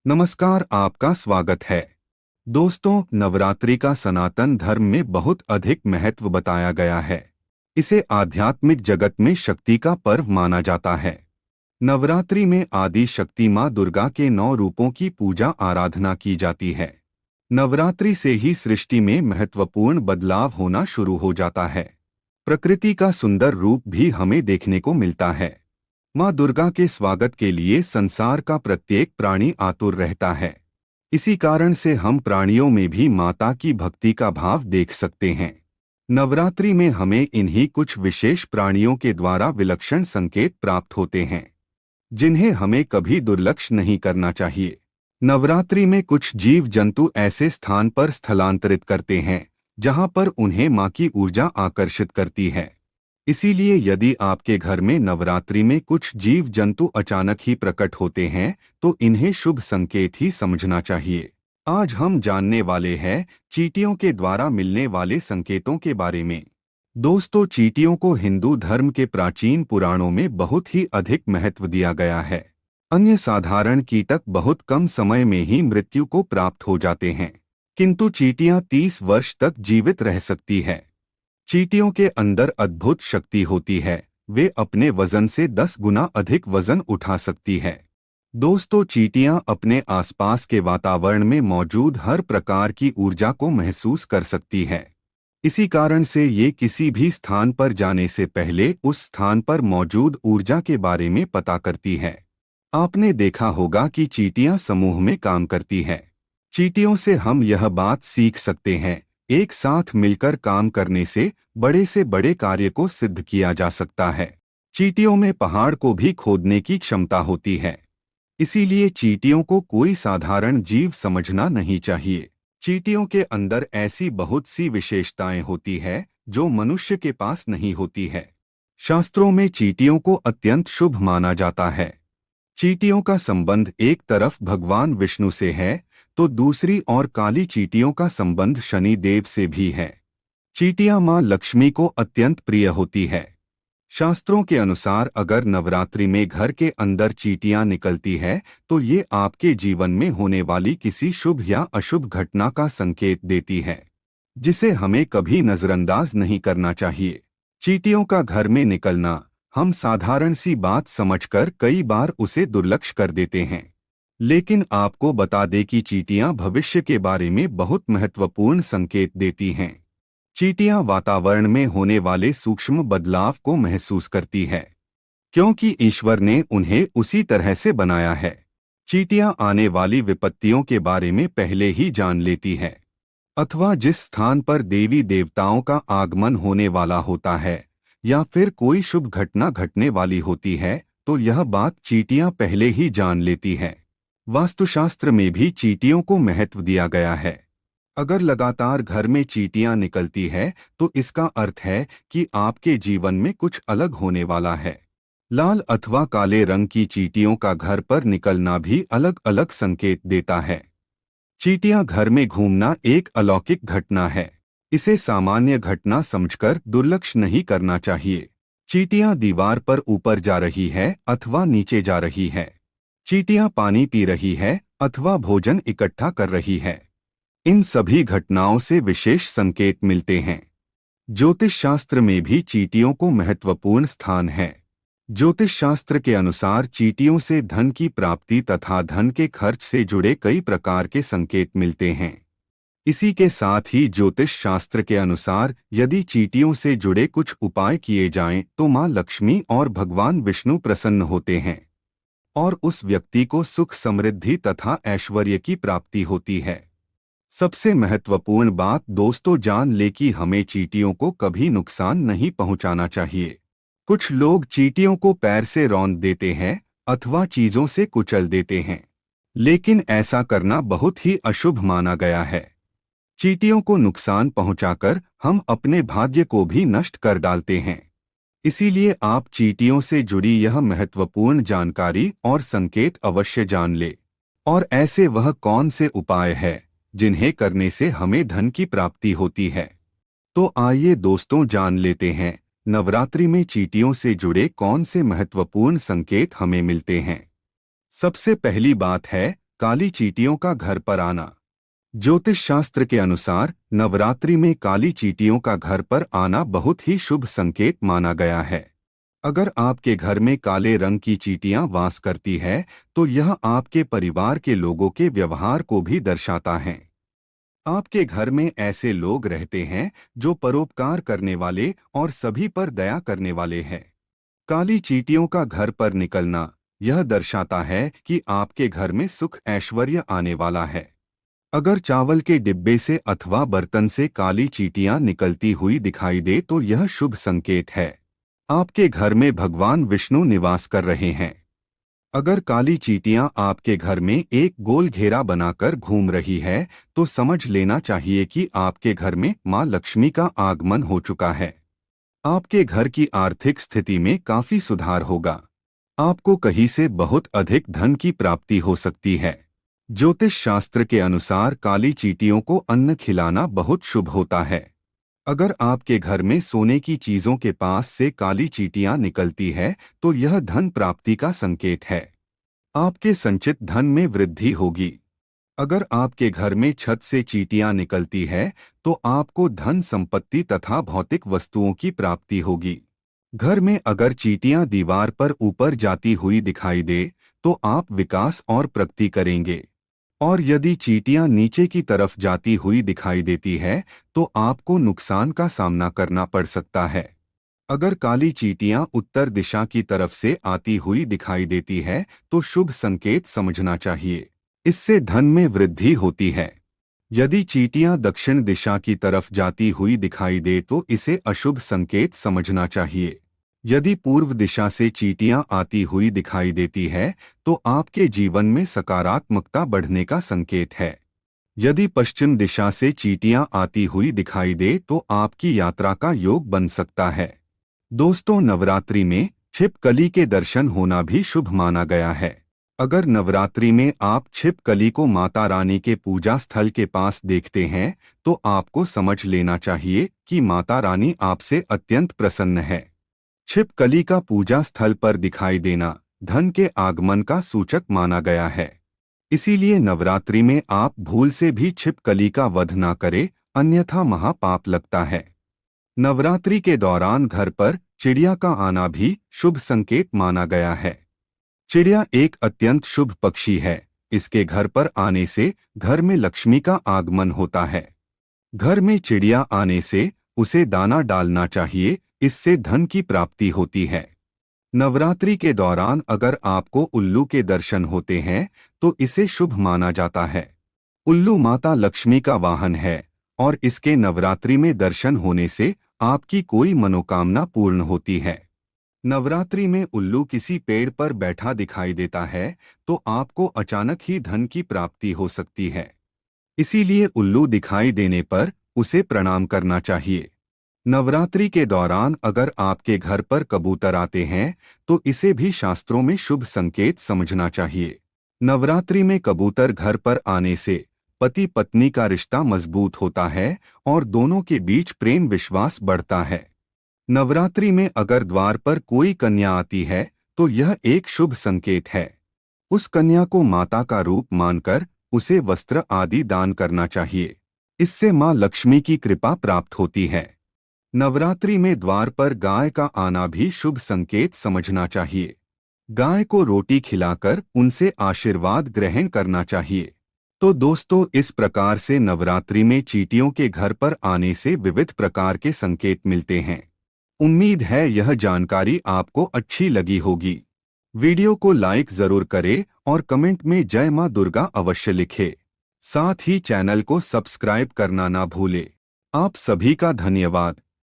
नमस्कार, आपका स्वागत है। दोस्तों, नवरात्रि का सनातन धर्म में बहुत अधिक महत्व बताया गया है। इसे आध्यात्मिक जगत में शक्ति का पर्व माना जाता है। नवरात्रि में आदि शक्ति माँ दुर्गा के 9 रूपों की पूजा आराधना की जाती है। नवरात्रि से ही सृष्टि में महत्वपूर्ण बदलाव होना शुरू हो जाता है। प्रकृति का सुंदर रूप भी हमें देखने को मिलता है। माँ दुर्गा के स्वागत के लिए संसार का प्रत्येक प्राणी आतुर रहता है। इसी कारण से हम प्राणियों में भी माता की भक्ति का भाव देख सकते हैं। नवरात्रि में हमें इन्हीं कुछ विशेष प्राणियों के द्वारा विलक्षण संकेत प्राप्त होते हैं, जिन्हें हमें कभी दुर्लक्ष्य नहीं करना चाहिए। नवरात्रि में कुछ जीव जंतु ऐसे स्थान पर स्थलांतरित करते हैं जहां पर उन्हें माँ की ऊर्जा आकर्षित करती है। इसीलिए यदि आपके घर में नवरात्रि में कुछ जीव जंतु अचानक ही प्रकट होते हैं तो इन्हें शुभ संकेत ही समझना चाहिए। आज हम जानने वाले हैं चींटियों के द्वारा मिलने वाले संकेतों के बारे में। दोस्तों, चींटियों को हिंदू धर्म के प्राचीन पुराणों में बहुत ही अधिक महत्व दिया गया है। अन्य साधारण कीटक बहुत कम समय में ही मृत्यु को प्राप्त हो जाते हैं, किंतु चींटियां 30 वर्ष तक जीवित रह सकती है। चींटियों के अंदर अद्भुत शक्ति होती है। वे अपने वजन से 10 गुना अधिक वजन उठा सकती है। दोस्तों, चींटियां अपने आसपास के वातावरण में मौजूद हर प्रकार की ऊर्जा को महसूस कर सकती है। इसी कारण से ये किसी भी स्थान पर जाने से पहले उस स्थान पर मौजूद ऊर्जा के बारे में पता करती है। आपने देखा होगा कि चींटियां समूह में काम करती है। चींटियों से हम यह बात सीख सकते हैं, एक साथ मिलकर काम करने से बड़े कार्य को सिद्ध किया जा सकता है। चींटियों में पहाड़ को भी खोदने की क्षमता होती है। इसीलिए चींटियों को कोई साधारण जीव समझना नहीं चाहिए। चींटियों के अंदर ऐसी बहुत सी विशेषताएं होती है जो मनुष्य के पास नहीं होती है। शास्त्रों में चींटियों को अत्यंत शुभ माना जाता है। चींटियों का संबंध एक तरफ भगवान विष्णु से है तो दूसरी ओर काली चींटियों का संबंध शनि देव से भी है। चींटियां मां लक्ष्मी को अत्यंत प्रिय होती है। शास्त्रों के अनुसार अगर नवरात्रि में घर के अंदर चींटियां निकलती है तो ये आपके जीवन में होने वाली किसी शुभ या अशुभ घटना का संकेत देती है, जिसे हमें कभी नजरअंदाज नहीं करना चाहिए। चींटियों का घर में निकलना हम साधारण सी बात समझकर कई बार उसे दुर्लक्ष्य कर देते हैं, लेकिन आपको बता दें कि चींटियां भविष्य के बारे में बहुत महत्वपूर्ण संकेत देती हैं। चींटियां वातावरण में होने वाले सूक्ष्म बदलाव को महसूस करती है, क्योंकि ईश्वर ने उन्हें उसी तरह से बनाया है। चींटियां आने वाली विपत्तियों के बारे में पहले ही जान लेती है, अथवा जिस स्थान पर देवी देवताओं का आगमन होने वाला होता है या फिर कोई शुभ घटना घटने वाली होती है तो यह बात चींटियां पहले ही जान लेती है। वास्तुशास्त्र में भी चींटियों को महत्व दिया गया है। अगर लगातार घर में चींटियां निकलती है तो इसका अर्थ है कि आपके जीवन में कुछ अलग होने वाला है। लाल अथवा काले रंग की चींटियों का घर पर निकलना भी अलग अलग संकेत देता है। चींटियां घर में घूमना एक अलौकिक घटना है। इसे सामान्य घटना समझकर दुर्लक्ष्य नहीं करना चाहिए। चींटियां दीवार पर ऊपर जा रही है अथवा नीचे जा रही है। चींटियां पानी पी रही है अथवा भोजन इकट्ठा कर रही है। इन सभी घटनाओं से विशेष संकेत मिलते हैं। ज्योतिष शास्त्र में भी चींटियों को महत्वपूर्ण स्थान है। ज्योतिष शास्त्र के अनुसार चींटियों से धन की प्राप्ति तथा धन के खर्च से जुड़े कई प्रकार के संकेत मिलते हैं। इसी के साथ ही ज्योतिष शास्त्र के अनुसार यदि चींटियों से जुड़े कुछ उपाय किए जाएं तो मां लक्ष्मी और भगवान विष्णु प्रसन्न होते हैं और उस व्यक्ति को सुख समृद्धि तथा ऐश्वर्य की प्राप्ति होती है। सबसे महत्वपूर्ण बात दोस्तों, जान ले कि हमें चींटियों को कभी नुकसान नहीं पहुंचाना चाहिए। कुछ लोग चींटियों को पैर से रौंद देते हैं अथवा चीजों से कुचल देते हैं, लेकिन ऐसा करना बहुत ही अशुभ माना गया है। चींटियों को नुकसान पहुंचाकर हम अपने भाग्य को भी नष्ट कर डालते हैं। इसीलिए आप चींटियों से जुड़ी यह महत्वपूर्ण जानकारी और संकेत अवश्य जान ले। और ऐसे वह कौन से उपाय है जिन्हें करने से हमें धन की प्राप्ति होती है। तो आइए दोस्तों, जान लेते हैं नवरात्रि में चींटियों से जुड़े कौन से महत्वपूर्ण संकेत हमें मिलते हैं। सबसे पहली बात है काली चींटियों का घर पर आना। ज्योतिष शास्त्र के अनुसार नवरात्रि में काली चींटियों का घर पर आना बहुत ही शुभ संकेत माना गया है। अगर आपके घर में काले रंग की चींटियां वास करती है तो यह आपके परिवार के लोगों के व्यवहार को भी दर्शाता है। आपके घर में ऐसे लोग रहते हैं जो परोपकार करने वाले और सभी पर दया करने वाले हैं। काली चींटियों का घर पर निकलना यह दर्शाता है कि आपके घर में सुख ऐश्वर्य आने वाला है। अगर चावल के डिब्बे से अथवा बर्तन से काली चींटियां निकलती हुई दिखाई दे तो यह शुभ संकेत है। आपके घर में भगवान विष्णु निवास कर रहे हैं। अगर काली चींटियां आपके घर में एक गोल घेरा बनाकर घूम रही है तो समझ लेना चाहिए कि आपके घर में मां लक्ष्मी का आगमन हो चुका है। आपके घर की आर्थिक स्थिति में काफी सुधार होगा। आपको कहीं से बहुत अधिक धन की प्राप्ति हो सकती है। ज्योतिष शास्त्र के अनुसार काली चींटियों को अन्न खिलाना बहुत शुभ होता है। अगर आपके घर में सोने की चीजों के पास से काली चींटियां निकलती है तो यह धन प्राप्ति का संकेत है। आपके संचित धन में वृद्धि होगी। अगर आपके घर में छत से चींटियां निकलती है तो आपको धन संपत्ति तथा भौतिक वस्तुओं की प्राप्ति होगी। घर में अगर चींटियां दीवार पर ऊपर जाती हुई दिखाई दे तो आप विकास और प्रगति करेंगे। और यदि चींटियां नीचे की तरफ जाती हुई दिखाई देती है तो आपको नुकसान का सामना करना पड़ सकता है। अगर काली चींटियां उत्तर दिशा की तरफ से आती हुई दिखाई देती है तो शुभ संकेत समझना चाहिए। इससे धन में वृद्धि होती है। यदि चींटियां दक्षिण दिशा की तरफ जाती हुई दिखाई दे तो इसे अशुभ संकेत समझना चाहिए। यदि पूर्व दिशा से चींटियां आती हुई दिखाई देती है तो आपके जीवन में सकारात्मकता बढ़ने का संकेत है। यदि पश्चिम दिशा से चींटियां आती हुई दिखाई दे तो आपकी यात्रा का योग बन सकता है। दोस्तों, नवरात्रि में छिपकली के दर्शन होना भी शुभ माना गया है। अगर नवरात्रि में आप छिपकली को माता रानी के पूजा स्थल के पास देखते हैं तो आपको समझ लेना चाहिए कि माता रानी आपसे अत्यंत प्रसन्न है। छिपकली का पूजा स्थल पर दिखाई देना धन के आगमन का सूचक माना गया है। इसीलिए नवरात्रि में आप भूल से भी छिपकली का वध न करें, अन्यथा महापाप लगता है। नवरात्रि के दौरान घर पर चिड़िया का आना भी शुभ संकेत माना गया है। चिड़िया एक अत्यंत शुभ पक्षी है। इसके घर पर आने से घर में लक्ष्मी का आगमन होता है। घर में चिड़िया आने से उसे दाना डालना चाहिए, इससे धन की प्राप्ति होती है। नवरात्रि के दौरान अगर आपको उल्लू के दर्शन होते हैं तो इसे शुभ माना जाता है। उल्लू माता लक्ष्मी का वाहन है और इसके नवरात्रि में दर्शन होने से आपकी कोई मनोकामना पूर्ण होती है। नवरात्रि में उल्लू किसी पेड़ पर बैठा दिखाई देता है तो आपको अचानक ही धन की प्राप्ति हो सकती है। इसीलिए उल्लू दिखाई देने पर उसे प्रणाम करना चाहिए। नवरात्रि के दौरान अगर आपके घर पर कबूतर आते हैं तो इसे भी शास्त्रों में शुभ संकेत समझना चाहिए। नवरात्रि में कबूतर घर पर आने से पति पत्नी का रिश्ता मजबूत होता है और दोनों के बीच प्रेम विश्वास बढ़ता है। नवरात्रि में अगर द्वार पर कोई कन्या आती है तो यह एक शुभ संकेत है। उस कन्या को माता का रूप मानकर उसे वस्त्र आदि दान करना चाहिए। इससे मां लक्ष्मी की कृपा प्राप्त होती है। नवरात्रि में द्वार पर गाय का आना भी शुभ संकेत समझना चाहिए। गाय को रोटी खिलाकर उनसे आशीर्वाद ग्रहण करना चाहिए। तो दोस्तों, इस प्रकार से नवरात्रि में चींटियों के घर पर आने से विविध प्रकार के संकेत मिलते हैं। उम्मीद है यह जानकारी आपको अच्छी लगी होगी। वीडियो को लाइक जरूर करें और कमेंट में जय मां दुर्गा अवश्य लिखें। साथ ही चैनल को सब्सक्राइब करना ना भूलें। आप सभी का धन्यवाद।